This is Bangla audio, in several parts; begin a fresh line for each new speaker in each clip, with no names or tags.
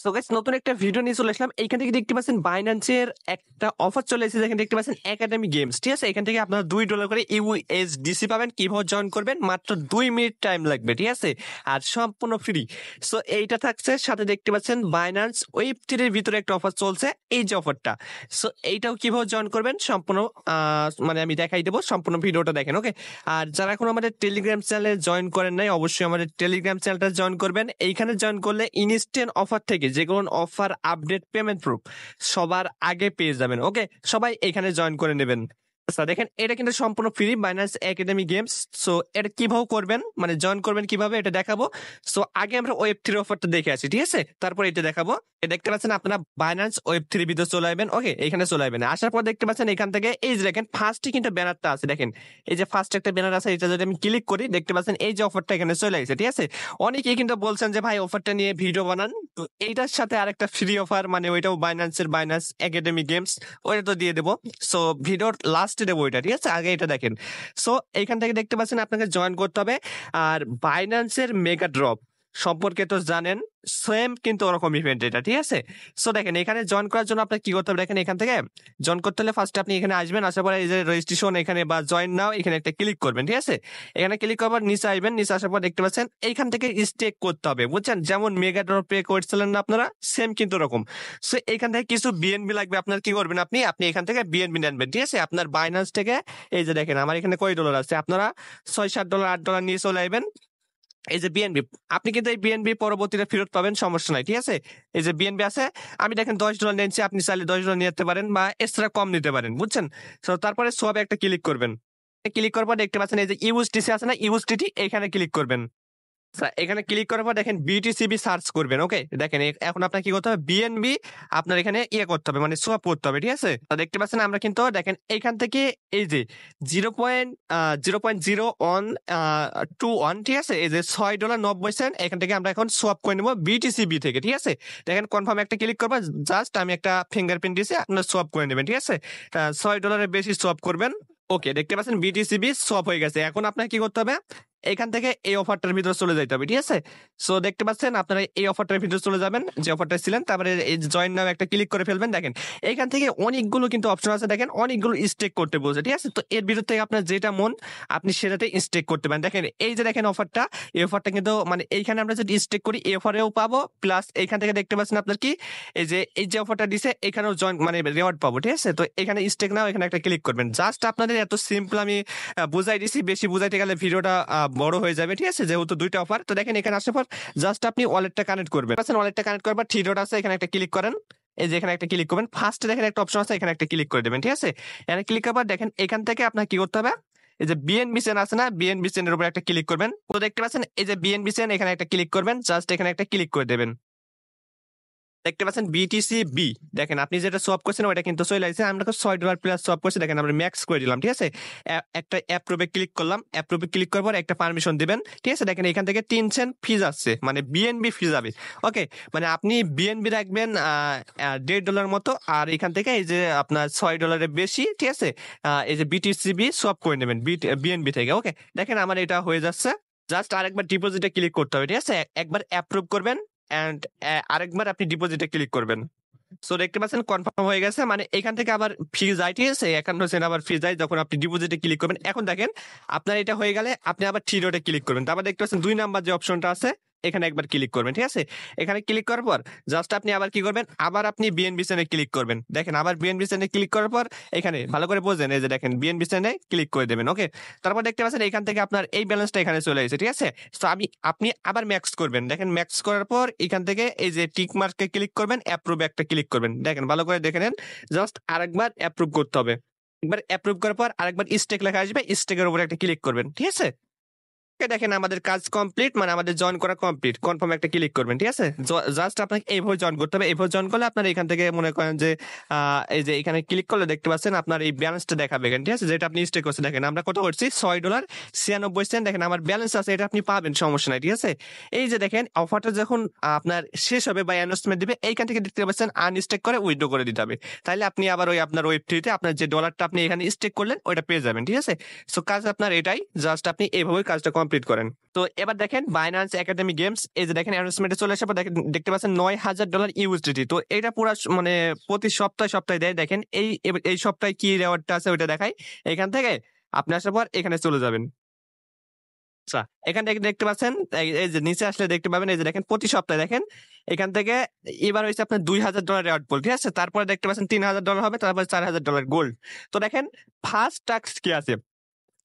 সো গাইস নতুন একটা ভিডিও নিয়ে চলে আসলাম। এইখান থেকে দেখতে পাচ্ছেন বাইন্যান্সের একটা অফার চলে এসেছে, যেখানে দেখতে পাচ্ছেন একাডেমি গেমস। ঠিক আছে, এখান থেকে আপনারা $2 করে ইউএসডিসি পাবেন। কিভাবে জয়েন করবেন? মাত্র 2 মিনিট টাইম লাগবে, ঠিক আছে, আর সম্পূর্ণ ফ্রি। সো এইটা থাকছে, সাথে দেখতে পাচ্ছেন বাইন্যান্স ওয়েব3 এর ভিতরে একটা অফার চলছে, এই যে অফারটা। সো এইটাও কিভাবে জয়েন করবেন সম্পূর্ণ মানে আমি দেখাই দেবো, সম্পূর্ণ ভিডিওটা দেখেন, ওকে। আর যারা এখন আমাদের টেলিগ্রাম চ্যানেলে জয়েন করেন নাই, অবশ্যই আমাদের টেলিগ্রাম চ্যানেলটা জয়েন করবেন। এইখানে জয়েন করলে ইনস্ট্যান্ট অফার থেকে যে কোনো অফার, আপডেট, পেমেন্ট প্রুফ সবার আগে পেয়ে যাবেন, ওকে। সবাই এখানে জয়েন করে নেবেন। আচ্ছা দেখেন, এটা কিন্তু সম্পূর্ণ free, Binance academy games. So এটা কিভাবে করবেন, মানে জয়েন করবেন কিভাবে, এটা দেখাবো। সো আগে আমরা ওয়েব3 অফারটা দেখে আসি, ঠিক আছে, তারপর এটা দেখাবো। দেখতে পাচ্ছেন আপনারা বাইন্যান্স ওয়েব3 ভিতরে চলে আসবেন, ওকে। এখানে চলে আসবেন, আসার পর দেখতে পাচ্ছেন এখান থেকে এই যে দেখেন ফার্স্টে কিন্তু ব্যানারটা আছে, দেখেন এই যে ফার্স্ট একটা ব্যানার আছে, এটা যদি আমি ক্লিক করি দেখতে পাচ্ছেন এই যে অফারটা এখানে চলে আসছে, ঠিক আছে। অনেকেই কিন্তু বলছেন যে ভাই অফারটা নিয়ে ভিডিও বানান, তো এইটার সাথে আরেকটা ফ্রি অফার, মানে ওইটাও বাইন্যান্সের, বাইন্যান্স একাডেমি গেমস, ওইটা তো দিয়ে দেবো। সো ভিডিওর লাস্টে দেবো ওইটা, ঠিক আছে, আগে এটা দেখেন। সো এইখান থেকে দেখতে পাচ্ছেন আপনাকে জয়েন করতে হবে। আর বাইন্যান্সের মেগা ড্রপ সম্পর্কে তো জানেন, সেম কিন্তু ওরকম ইভেন্ট এটা, ঠিক আছে। সো দেখেন এখানে জয়েন করার জন্য আপনাকে কি করতে হবে, দেখেন এখান থেকে জয়েন করতে হলে ফার্স্টে আপনি এখানে আসবেন, আসার পরে এই যে রেজিস্ট্রেশন এখানে বা জয়েন নাও, এখানে একটা ক্লিক করবেন, ঠিক আছে। এখানে ক্লিক করবার নিচে আসবেন, নিচে আসার পর দেখতে পাচ্ছেন এইখান থেকে স্টেক করতে হবে, বুঝছেন, যেমন মেগা ড্রপ পে করছিলেন না আপনারা, সেম কিন্তু ওরকম। সো এখান থেকে কিছু বিএনবি লাগবে, আপনার কি করবেন, আপনি এখান থেকে বিএনবি নেবেন, ঠিক আছে। আপনার বাইন্যান্স থেকে এই যে দেখেন আমার এখানে কয় ডলার আছে, আপনারা $6, $7, $8 নিয়ে চলে আসবেন। এই যে বিএনবি, আপনি কিন্তু এই বিএনবি পরবর্তীতে ফেরত পাবেন, সমস্যা নাই, ঠিক আছে। এই যে বিএনবি আছে, আমি দেখেন $10 নিয়েছি, আপনি চাইলে $10 নিতে পারেন বা এক্সট্রা কম নিতে পারেন, বুঝছেন। তো তারপরে সোয়াবে একটা ক্লিক করবেন, ক্লিক করার পর দেখতে পাচ্ছেন এই যে ইউএসডিসি আছে না, ইউএসডিটি এখানে ক্লিক করবেন। এখানে ক্লিক করার পর দেখেন বিটিসিবি সার্চ করবেন, ওকে। দেখেন এখন আপনার কি করতে হবে, বিএনবি আপনার এখানে করতে হবে, মানে সোয়াপ করতে হবে, ঠিক আছে। তো দেখতে পাচ্ছেন আমরা কিন্তু দেখেন এইখান থেকে এই যে 0.0.0121, ঠিক আছে, এই যে $6.90, এখান থেকে আমরা এখন সোয়াপ করে নেবো বিটিসিবি থেকে, ঠিক আছে। দেখেন কনফার্ম একটা ক্লিক করবো, জাস্ট আমি একটা ফিঙ্গারপ্রিন্ট দিয়েছি, আপনার সোয়াপ করে নেবেন, ঠিক আছে। $6 বেশি সোয়াপ করবেন, ওকে। দেখতে পাচ্ছেন বিটিসিবি সোয়াপ হয়ে গেছে। এখন আপনার কি করতে হবে, এখান থেকে এই অফারটার ভিতরে চলে যাইতে হবে, ঠিক আছে। সো দেখতে পাচ্ছেন আপনারা এই অফারটার ভিতরে চলে যাবেন, যে অফারটা ছিলেন, তারপরে এই জয়েন নাও একটা ক্লিক করে ফেলবেন। দেখেন এখান থেকে অনেকগুলো কিন্তু অপশন আছে, দেখেন অনেকগুলো স্টেক করতে বলছে, ঠিক আছে। তো এর ভিতর থেকে আপনার যেটা মন আপনি সেটাতে স্টেক করতে পারেন। দেখেন এই যে দেখেন অফারটা, এই অফারটা কিন্তু মানে এইখানে আমরা যদি স্টেক করি এই অফারেও পাবো, প্লাস এইখান থেকে দেখতে পাচ্ছেন আপনার কি এই যে অফারটা দিছে এখানেও জয়েন মানে রিওয়ার্ড পাবো, ঠিক আছে। তো এখানে স্টেক নাও, এখানে একটা ক্লিক করবেন। জাস্ট আপনাদের এত সিম্পল, আমি বুঝাই দিছি, বেশি বুঝাইতে গেলে ভিডিওটা বড় হয়ে যাবে, ঠিক আছে, যেহেতু দুইটা অফার। তো দেখেন এখানে আসার পর জাস্ট আপনি ওয়ালেটটা কানেক্ট করবেন, ওয়ালেটটা কানেক্ট করবার থ্রি ডট আছে, এখানে একটা ক্লিক করেন, এই যে এখানে একটা ক্লিক করবেন। ফার্স্টে দেখেন একটা অপশন আছে, এখানে একটা ক্লিক করে দেবেন, ঠিক আছে। এখানে ক্লিক করবার দেখেন এখান থেকে আপনার কি করতে হবে, এই যে বিএনবি চেন আছে না, বিএনবি চেনের উপর একটা ক্লিক করবেন। তো দেখতে পাচ্ছেন এই যে বিএনবি চেন, এখানে একটা ক্লিক করবেন, জাস্ট এখানে একটা ক্লিক করে দেবেন। দেখতে পাচ্ছেন বিটিসি বি, দেখেন আপনি যেটা সোয়াপ করছেন ওটা কিন্তু চলে আসছে। আমরা $6 প্লাস সোয়াপ করছি, দেখেন আমরা ম্যাক্স করে দিলাম, ঠিক আছে। একটা অ্যাপ্রুভে ক্লিক করলাম, অ্যাপ্রুভে ক্লিক করার পর একটা পারমিশন দিবেন, ঠিক আছে। দেখেন এখান থেকে 3 সেন্ট ফিজ আসছে, মানে বিএনবি ফিজ যাবে, ওকে। মানে আপনি বিএনবি রাখবেন $1.5 মতো, আর এখান থেকে এই যে আপনার $6 বেশি, ঠিক আছে, এই যে বিটিসিবি সোয়াপ করে নেবেন বিএনবি থেকে, ওকে। দেখেন আমার এটা হয়ে যাচ্ছে। জাস্ট আরেকবার ডিপোজিটে ক্লিক করতে হবে, ঠিক আছে। একবার অ্যাপ্রুভ করবেন এন্ড আরেকবার আপনি ডিপোজিটে ক্লিক করবেন। সো দেখতে পাচ্ছেন কনফার্ম হয়ে গেছে, মানে এখান থেকে আবার ফি যায়, ঠিক আছে, 51 সেন্ট আবার ফি যায় যখন আপনি ডিপোজিটে ক্লিক করবেন। এখন দেখেন আপনার এটা হয়ে গেলে আপনি আবার থ্রি ডটে ক্লিক করবেন, তারপর দেখতে পাচ্ছেন 2 নাম্বার যে অপশনটা আছে এখানে একবার ক্লিক করবেন, ঠিক আছে। এখানে ক্লিক করার পর জাস্ট আপনি আবার কি করবেন, আবার আপনি বিএনবি চেনে ক্লিক করবেন। দেখেন আবার বিএনবি চেনে ক্লিক করার পর এখানে ভালো করে বোঝেন, এই যে দেখেন বিএনবি চেনে ক্লিক করে দেবেন, ওকে। তারপর দেখতে পাচ্ছেন এখান থেকে আপনার এই ব্যালেন্সটা এখানে চলে এসেছে, ঠিক আছে। তো আপনি আবার ম্যাক্স করবেন, দেখেন ম্যাক্স করার পর এখান থেকে এই যে টিক মার্কে ক্লিক করবেন, অ্যাপ্রুভ একটা ক্লিক করবেন। দেখেন ভালো করে দেখে নেন, জাস্ট আরেকবার অ্যাপ্রুভ করতে হবে। একবার অ্যাপ্রুভ করার পর আরেকবার স্টেক লেখা আসবে, স্টেকের উপর একটা ক্লিক করবেন, ঠিক আছে। দেখেন আমাদের কাজ কমপ্লিট, মানে আমাদের জয়েন করা কমপ্লিট। কনফার্ম একটা ক্লিক করবেন, ঠিক আছে। জাস্ট আপনাকে এইভাবে জয়েন করতে হবে। এইভাবে জয়েন করলে আপনার এখান থেকে মনে করেন যে এই যে এখানে ক্লিক করলে দেখতে পাচ্ছেন আপনার এই ব্যালেন্সটা দেখাবে এখানে, ঠিক আছে, যেটা আপনি স্টে করছেন। দেখেন আমরা কত করছি, $6.96। দেখেন আমার ব্যালেন্স আছে, এটা আপনি পাবেন, সমস্যা নাই, ঠিক আছে। এই যে দেখেন অফারটা যখন আপনার শেষ হবে বা অ্যানাউন্সমেন্ট দিবে, এইখান থেকে দেখতে পাচ্ছেন আনস্টেক করে উইথড্র করে দিতে হবে। তাহলে আপনি আবার ওই আপনার ওয়েব3তে আপনার যে ডলারটা আপনি এখানে স্টেক করলেন ওইটা পেয়ে যাবেন, ঠিক আছে। সো কাজ আপনার এটাই, জাস্ট আপনি এইভাবে কাজটা কমপ্লিট করেন। তো এবার দেখেন বাইন্যান্স একাডেমি গেমস এই যে দেখেন অ্যানাউন্সমেন্টে চলে আসার পর দেখতে পাচ্ছেন $9,000 ইউএসডিটি। তো এটা পুরো মানে প্রতি সপ্তাহে দেয়। দেখেন এই সপ্তাহে কি রেওয়ার্ডটা আছে ওইটা দেখাই। এখান থেকে আপনি আসার পর এখানে চলে যাবেন। আচ্ছা, এখান থেকে দেখতে পাচ্ছেন এই যে নিচে আসলে দেখতে পাবেন এই যে দেখেন প্রতি সপ্তাহে দেখেন এখান থেকে এবার হয়েছে আপনার $2,000 রেওয়ার্ড পোল, ঠিক আছে। তারপরে দেখতে পাচ্ছেন $3,000 হবে, তারপরে $4,000 গোল্ড। তো দেখেন ফার্স্ট টাস্ক কি আছে,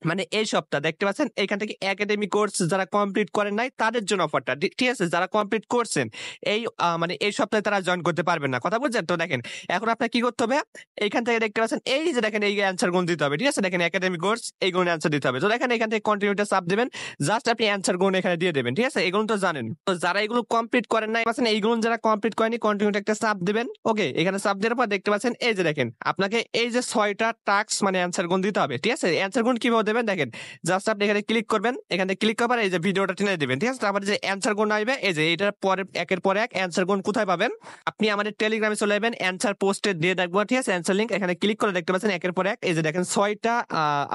মানে এই সপ্তাহ দেখতে পাচ্ছেন এখান থেকে একাডেমি কোর্স যারা কমপ্লিট করেন নাই তাদের জন্য অফারটা, ঠিক আছে। যারা কমপ্লিট করছেন এই মানে এই সপ্তাহে তারা জয়েন করতে পারবেন না, কথা বুঝছেন। তো দেখেন এখন আপনার কি করতে হবে, এইখান থেকে দেখতে পাচ্ছেন এই যে দেখেন এই অ্যান্সার গুণ দিতে হবে, ঠিক আছে। দেখেন একাডেমি কোর্স এই গুণ অ্যান্সার দিতে হবে। তো দেখেন এখান থেকে কন্টিনিউটা চাপ দেবেন, জাস্ট আপনি অ্যান্সার গুণ এখানে দিয়ে দেবেন, ঠিক আছে। এগুলো তো জানেন। তো যারা এগুলো কমপ্লিট করেন নাই পাচ্ছেন এইগুলো যারা কমপ্লিট করেনি কন্টিনিউটা একটা চাপ দিবেন। ওকে, এখানে চাপ দেওয়ার পর দেখতে পাচ্ছেন এই যে দেখেন আপনাকে এই যে 6টা টাস্ক মানে অ্যান্সার গুণ দিতে হবে, ঠিক আছে। অ্যান্সার গুণ কিভাবে দেবেন দেখেন, জাস্ট আপনি এখানে ক্লিক করবেন, এখানে ক্লিক করার এই যে ভিডিওটা টেনে দিবেন, ঠিক আছে। তারপরে যে অ্যান্সার গুণ আসবে এই যে এটার পরে একের পর এক অ্যান্সার গুণ কোথায় পাবেন, আপনি আমাদের টেলিগ্রামে চলে যাবেন, অ্যান্সার পোস্টে দিয়ে দেখবো, ঠিক আছে। অ্যান্সার লিংক এখানে ক্লিক করে দেখতে পাচ্ছেন একের পর এক এই যে দেখেন 6টা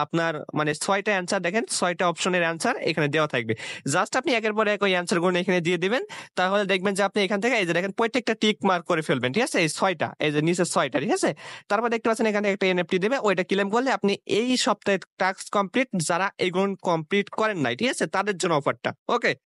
আপনার মানে 6টা অ্যান্সার, দেখেন 6টা অপশনের অ্যান্সার এখানে দেওয়া থাকবে। জাস্ট আপনি একের পর এক ওই অ্যান্সার গুণ এখানে দিয়ে দিবেন, তাহলে দেখবেন যে আপনি এখান থেকে এই যে দেখেন প্রত্যেকটা টিক মার্ক করে ফেলবেন, ঠিক আছে। এই 6টা এই যে নিচে 6টা, ঠিক আছে। তারপর দেখতে পাচ্ছেন এখানে একটা এনএফটি দেবে, ওইটা ক্লেম করলে আপনি এই সপ্তাহে টাস্ক কমপ্লিট যারা এইগুলো কমপ্লিট করেন নাই, ঠিক আছে, তাদের জন্য অফারটা। ওকে।